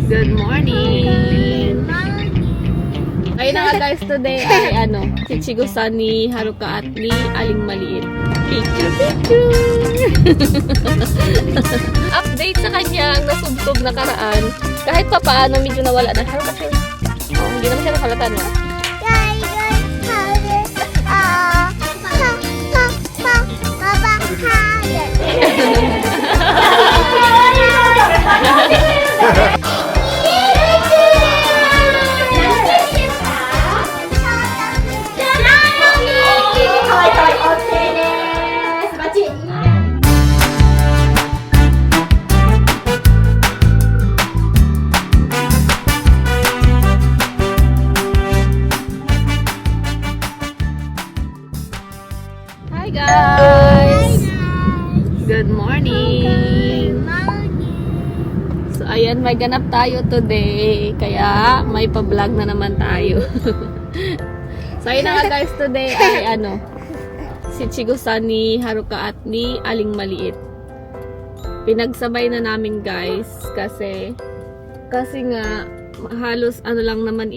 Good morning! Ayun na nga guys, today ay si Chigo-san ni Haruka at ni Aling Maliit. Picture! Update sa kanyang nasubsob na karaan. Kahit pa paano, medyo nawala na. Haruka siya. Oh, hindi naman siya nakalata, no? Hi guys! Good morning! So ayan, may ganap tayo today. Kaya may pa-vlog na naman tayo. So ayun na nga guys, today ay si Chigo-san ni Haruka at ni Aling Maliit. Pinagsabay na namin guys kasi nga halos lang naman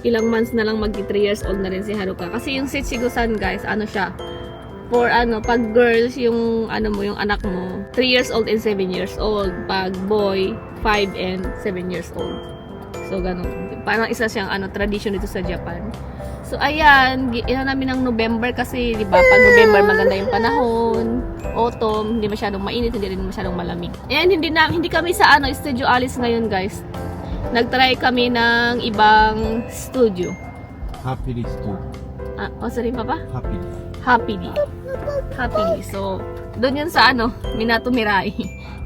ilang months na lang magti 3 years old na rin si Haruka. Kasi yung si Chigo-san guys, siya for pag girls yung yung anak mo 3 years old and 7 years old, pag boy 5 and 7 years old. So ganun, parang isa siyang tradition dito sa Japan. So ayan, namin ng November kasi di ba pag November maganda yung panahon, autumn hindi masyadong mainit, hindi rin masyadong malamig. And hindi kami sa Studio Alice ngayon guys. Nagtry kami ng ibang studio. Happily Studio. Sorry papa? Happily. Happily. So, doon yun sa Minato Mirai.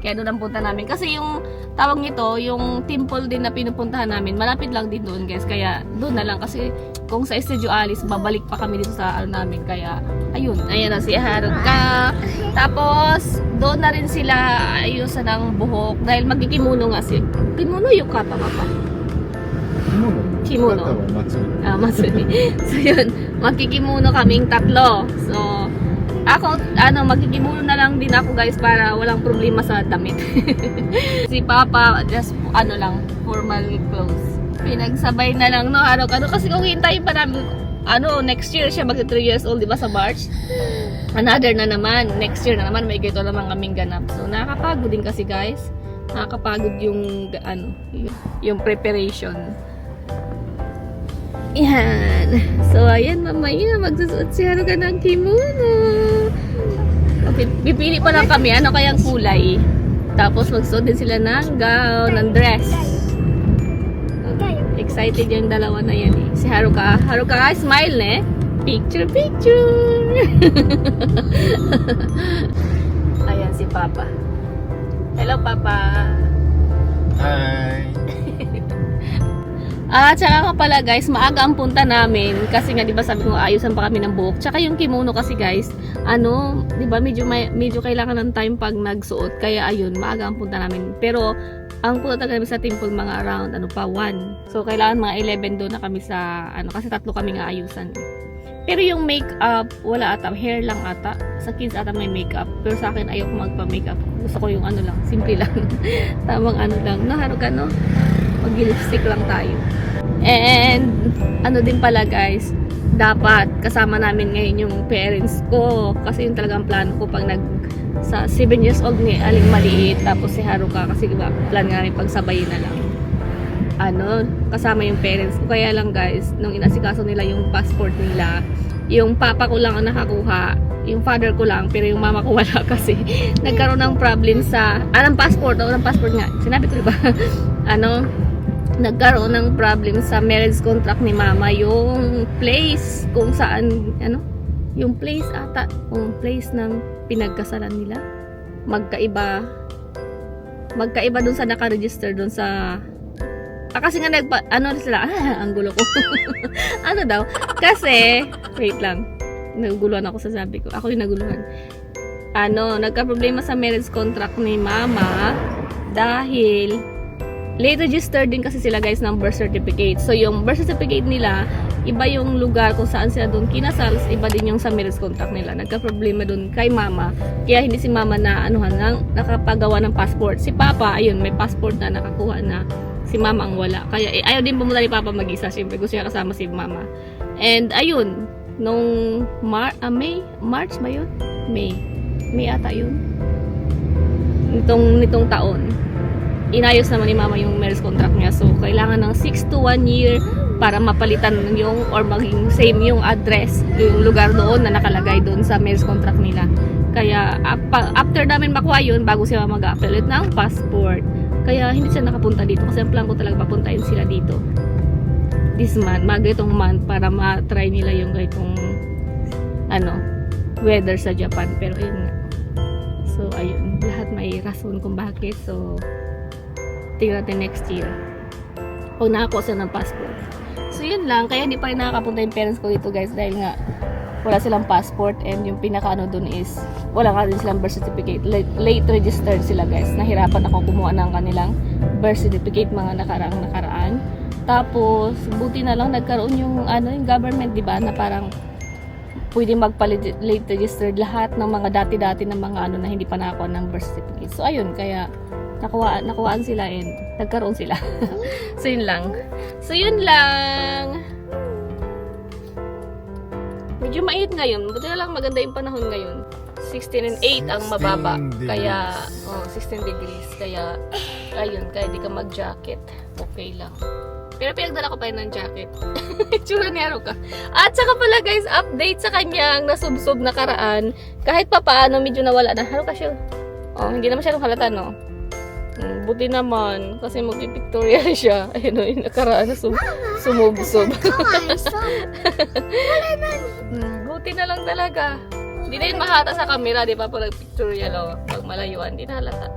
Kaya doon ang punta namin. Kasi yung tawag nito, yung temple din na pinupuntahan namin, malapit lang din doon guys. Kaya doon na lang. Kasi kung sa Studio Alice, babalik pa kami dito sa namin. Kaya, ayun. Ayan na si Haruka. Tapos, doon na rin sila ayusan ng buhok. Dahil magkikimuno nga si Kimono yukata pa. Kimono. Matsuri. So yun, magkikimuno kaming tatlo. So, ako, magkikimuno na lang din ako guys para walang problema sa damit. Si Papa, just formal clothes. Pinagsabay na lang, no? Kasi kung hintayin pa namin, next year siya magsi 3 years old, di ba, sa March? Another na naman, next year na naman, may ganito naman kaming ganap. So, nakakapagod din kasi guys. Nakakapagod yung, yung preparation. Yan. So, ayan, mamaya magsusuot si Haruka ng kimono. Okay, pipili pa lang kami, kayang kulay. Tapos, magsuot din sila ng gown, ng dress. Okay. Excited yung dalawa na yan eh. Si Haruka. Haruka, smile eh. Picture. Ayan, si Papa. Hello, Papa. Hi. Tsaka nga pala guys, maaga ang punta namin kasi nga 'di ba sabi ko ayusan pa kami ng buhok. Tsaka yung kimono kasi guys, 'di ba medyo kailangan ng time pag nagsuot. Kaya ayun, maaga ang punta namin. Pero ang punta namin sa temple mga around 1. So kailangan mga 11 doon na kami sa kasi tatlo kami nga ayusan. Pero yung makeup, wala ata, hair lang ata. Sa kids ata may makeup. Pero sa akin ayoko magpa-makeup. Gusto ko yung lang, simple lang. Tamang lang. No, Haruka, no? Mag-lipstick lang tayo. And din pala guys, dapat kasama namin ngayon yung parents ko kasi yung talagang plano ko pag sa 7 years old ni Aling Maliit tapos si Haruka kasi diba plan nga rin pagsabayin na lang kasama yung parents ko. Kaya lang guys, nung inasikaso nila yung passport nila, yung papa ko lang ang nakakuha, yung father ko lang, pero yung mama ko wala kasi nagkaroon ng problem sa ng passport nga, sinabi ko diba nagkaroon ng problem sa marriage contract ni mama, yung place kung saan yung place ata, yung place ng pinagkasalan nila magkaiba dun sa naka-register dun sa kasi nga sila ang gulo ko. Daw kasi wait lang, naguguluhan ako sa sabi ko, ako yung naguluhan. Nagka-problema sa marriage contract ni mama dahil late registered din kasi sila guys ng birth certificate. So yung birth certificate nila, iba yung lugar kung saan sila doon kinasal, iba din yung sa marriage contract nila. Nagka-problema doon kay mama. Kaya hindi si mama na nakapagawa ng passport. Si papa, ayun, may passport na nakakuha na Si mama ang wala. Kaya ayaw din pumunta ni papa mag-isa. Siyempre gusto niya kasama si mama. And ayun, nung March ba yun? May ata yun. Nitong taon. Inayos naman ni mama yung marriage contract niya. So, kailangan ng 6 to 1 year para mapalitan yung or maging same yung address, yung lugar doon na nakalagay doon sa marriage contract nila. Kaya, after namin makuha yun, bago siya mag-apply ulit ng passport. Kaya, hindi siya nakapunta dito. Kasi ang plan ko talaga papuntahin sila dito. This month, ganitong month, para ma-try nila yung ganitong, weather sa Japan. Pero, ayun nga. So, ayun. Lahat may rason kung bakit. So, tingnan natin next year. Kung nakakuha siya ng passport. So, yun lang. Kaya hindi pa rin nakakapunta yung parents ko dito, guys. Dahil nga, wala silang passport. And yung pinaka dun is, wala nga din silang birth certificate. Late registered sila, guys. Nahirapan ako kumuha ng kanilang birth certificate mga nakaraan. Tapos, buti na lang nagkaroon yung, yung government, di ba, na parang pwede magpa-late registered lahat ng mga dati-dati ng mga na hindi pa nakakuha ng birth certificate. So, ayun. Kaya, nakuhaan sila and nagkaroon sila. So, yun lang. Medyo mainit ngayon. Buti na lang maganda yung panahon ngayon. 16 and 8 ang mababa. 16 Kaya, 16 degrees. Kaya, ayun, kaya di ka mag-jacket. Okay lang. Pero pinagdala ko pa yun ng jacket. Tsura ni Haruka. At saka pala guys, update sa kanyang nasubsob na karaan. Kahit pa paano, medyo nawala na. Haruka siya. Hindi naman siya halata, no? Buti naman, kasi magpipictorial siya. Ayun, yung nakaraan na sumubsob. Buti na lang talaga. Hindi na yun mahata sa camera, di ba? Pag nag-pictorial, pag malayuan, hindi na halata.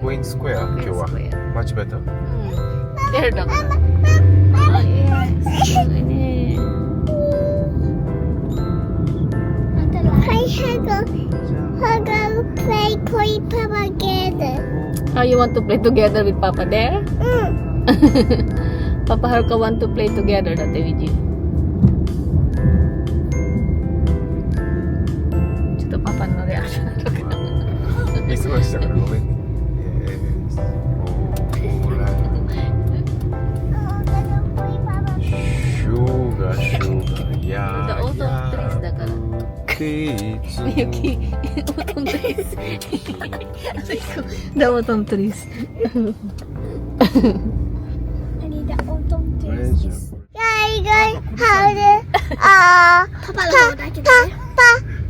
Queen Square 今日は much better. There na. Oh, yes. Okay. Play Koi Papa together. Oh, you want to play together with Papa there? Papa Haruka want to play together dati with you. Ito Papa no reaction. 忙しさからごめんね。ほら。シュガシュガやThe autumn trees だから。Yuki, autumn trees. The autumn trees. I need the autumn trees. Guys, how the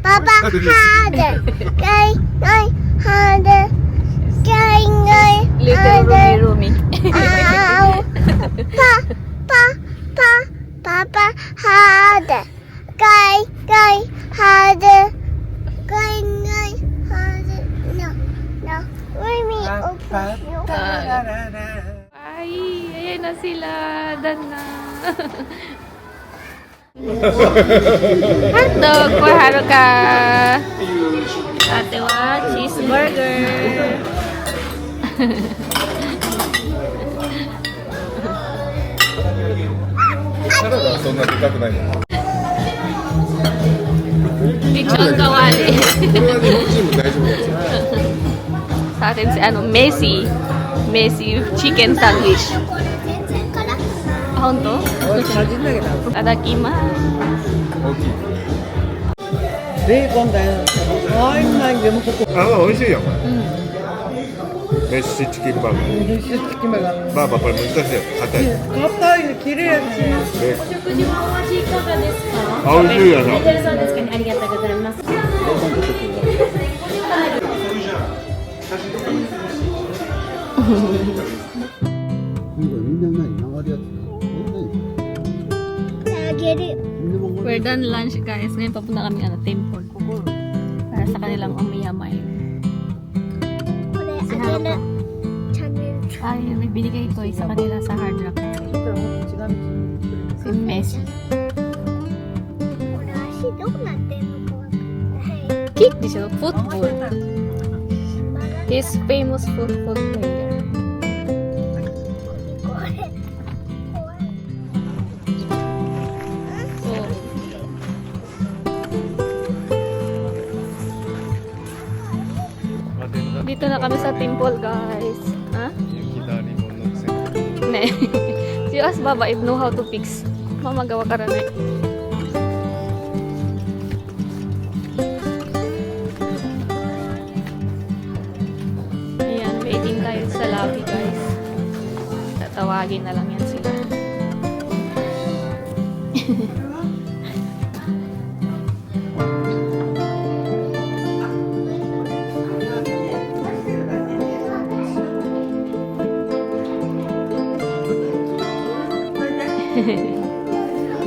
Papa had Little Rumi. Papa had no Rumi Ay, ayan na sila. Dan na. Hotdog for Haruka. Ate wa, cheeseburger. サラダはそんなでかくないもん。こ Pichon kawali. れは日本人も大丈夫ですよ。 Sa atin si Messi chicken sandwich. Ahon to? Tadakimasu. 大きい。ベーコンだよ。あんなにでもここ。あ、美味しいよこれ。メッシチキンバーガー。メッシチキンバーガー。まあこれ難しいよ。硬い。硬い、綺麗やね。食事もお味いかがですか？あ、美味しいよな。そうですかね。ありがとうございます。We're done lunch guys. Ngayon papunta kami temple. Para sa kanilang Omiyamay. Si Haruka. Ay, may binigay toy sa kanila sa Hard Rock. Si Messi. これ足どうなってんのかわかんない。 Kick でしょ Football. He's famous football player. これ怖い。 So, dito na kami sa temple, guys. Ha? Ne. Si As Baba, if know how to fix. Mamagawa ka rin eh. Ayan, waiting tayo sa lobby, guys. Tatawagin na lang yan sila.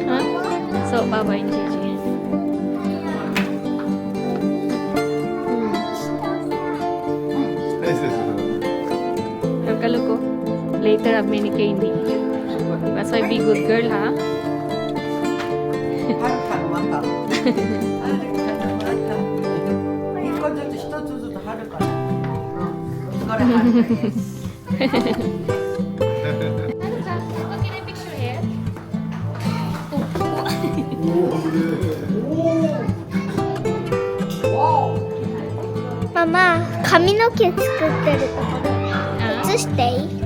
Huh? So, Baba and Gigi. Look, later have many candy. That's why be good girl, ha? はるかのまた。はるかのまた。一個ずつ一つずつはるかの。これはるかです。 What can I picture here? Mama, 髪の毛作ってるところ映していい？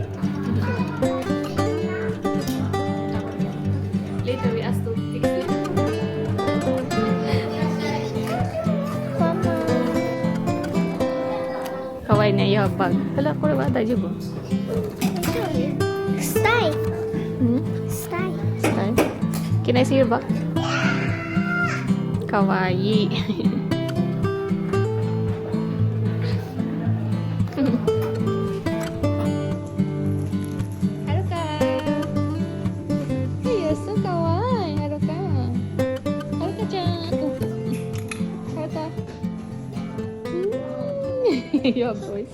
Later we ask to fix it. Kawaii na yung bag. Hala, ko ba? Daijoubu? スタイ Hmm? スタイ Style? Can I see your bag? Kawaii. Haruka. Hey, you're so kawaii, Haruka. Haruka-chan. Haruka. Your voice.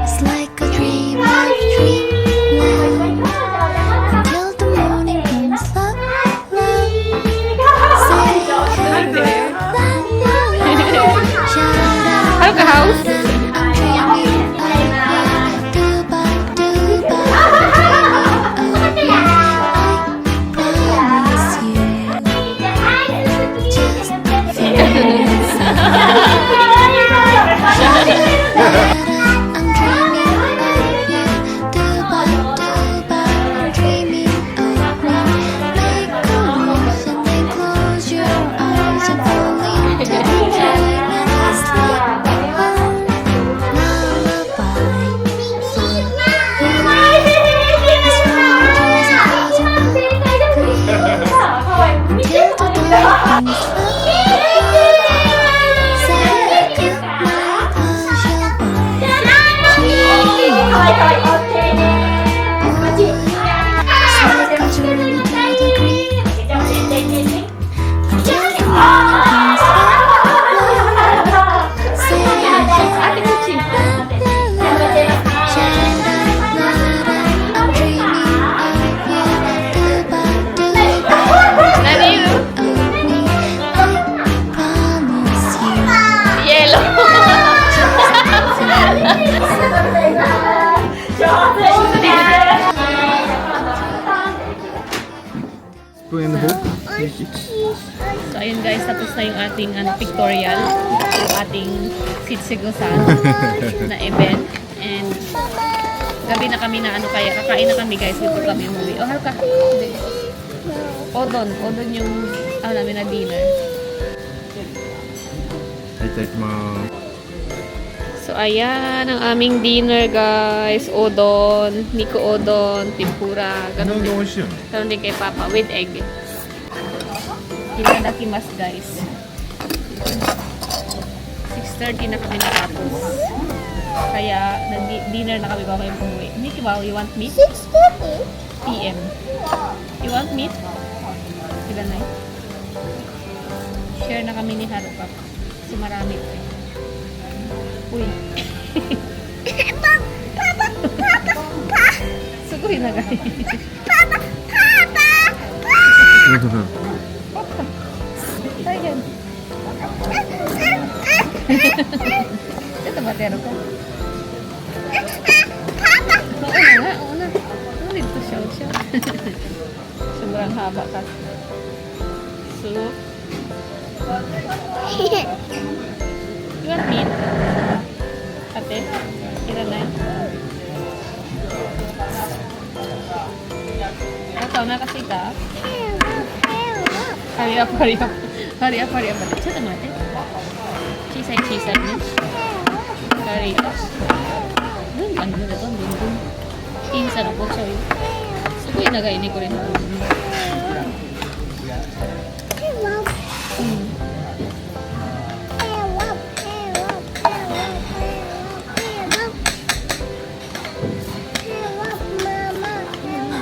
It's like a dream I've dreamed until the morning comes. Love, love, say Haruka house. I'm dreaming of you. Do-ba, do-ba, I promise you. Just I'm dreaming of you. Do-ba, do-ba, I'm dreaming of you. Make a wish and then close your eyes and fall into dreaming. Sleep on lullaby. Till the darkness say goodnight, hush your Ate Kuching. I'm dreaming of you. Nani you? Promise you. Yellow. Put in the book. So, ayun guys, tapos na yung ating pictorial, yung ating Sitsegosan na event. And gabi na kami na kaya kakain na kami guys before kami umuwi. Oh, Haruka. Hindi. Odon yung namin na dinner. So, ayan ang aming dinner guys. Odon, Nico Odon, tempura, ganun din. Ganun din kay Papa with egg. Itadakimasu guys. 6:30 na kami natapos. Kaya, nag-dinner na kami bago kami umuwi. Mickey, wow, you want meat? 6:30? PM. You want meat? Sila na Share na kami ni Haruka. Kasi marami ito. Uy. Suguhin na guys. Ayan. Ito ba, Haruka? Oo na. Ulit to siya. Sobrang haba ka. So, you want meat? Ate? Ilan na yun? Ikaw na kasi ka? Hurry up. Hurry up.ちょっと待って。小さいね。Hurry up. Ano na ito? Pinsa na po siya yun. Sugoy na gaini ko rin.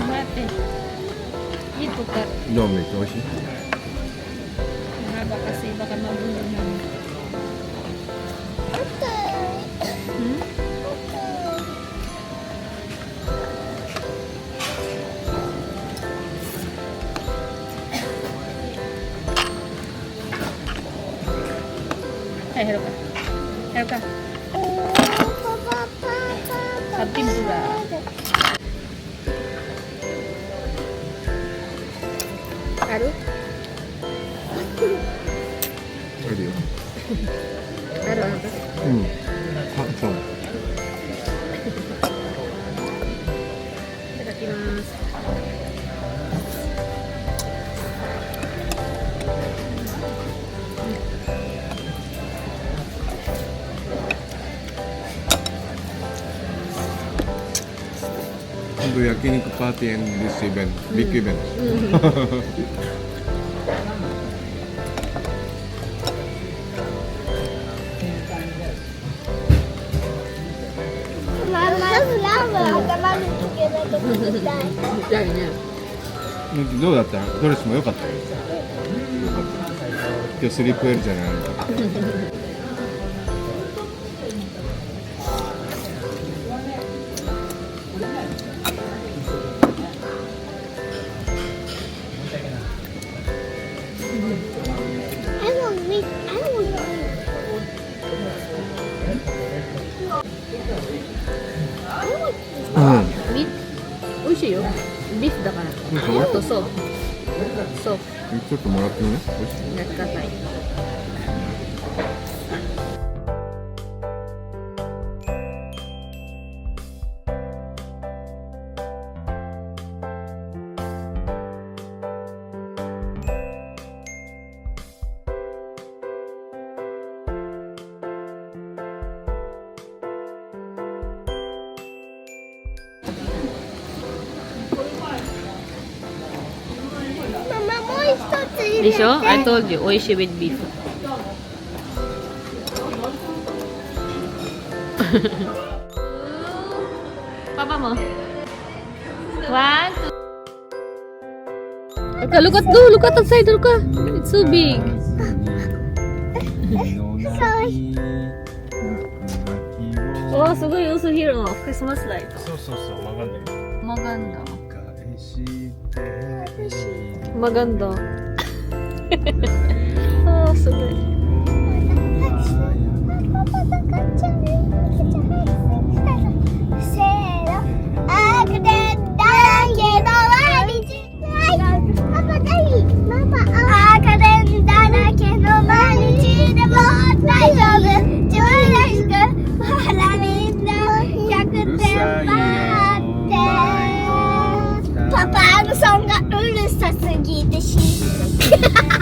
Mate. Dito ka. どうめっちゃ美味しい Mahaba kasi baka mabulong na. Hmm? Ay, harap ka. Harap ka. Sabtin pula. Haru? あるよ Haru, ano ka? うんあそう Itadakimasu.今度焼肉パーティー and this event big event Mama's lava. The mom together to die. みたいね。どうだったドレスも良かったよよかった今日スリープウェルじゃないの I want meat. I want meat. I want うんミ美味しいよ。ビーフだから。あとそう。そう。ちょっともらってみね美味しいやってください。Mama, もう一つ入れて。でしょ ?I told you, 美味しい with beef. パパも。One, two. Look at, no, look at outside, look at. It's so big. Oh, すごい also here, oh, Christmas light. そうそうそう曲がんだけど Maganda. 返して Maganda. Oh, すごい。せーの。あくでんだらけの毎日。パパ何？ママ。あくでんだらけの毎日でも大丈夫。自分らしく。ほらみんな100点満点。パパのソンがうるさすぎてし。パ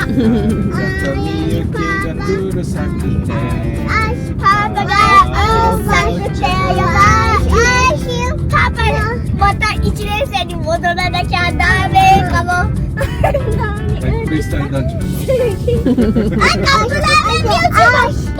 パがうるさくてやばい。パパまた1年生に戻らなきゃダメかも。クリスタルダンジョンあ、危ない。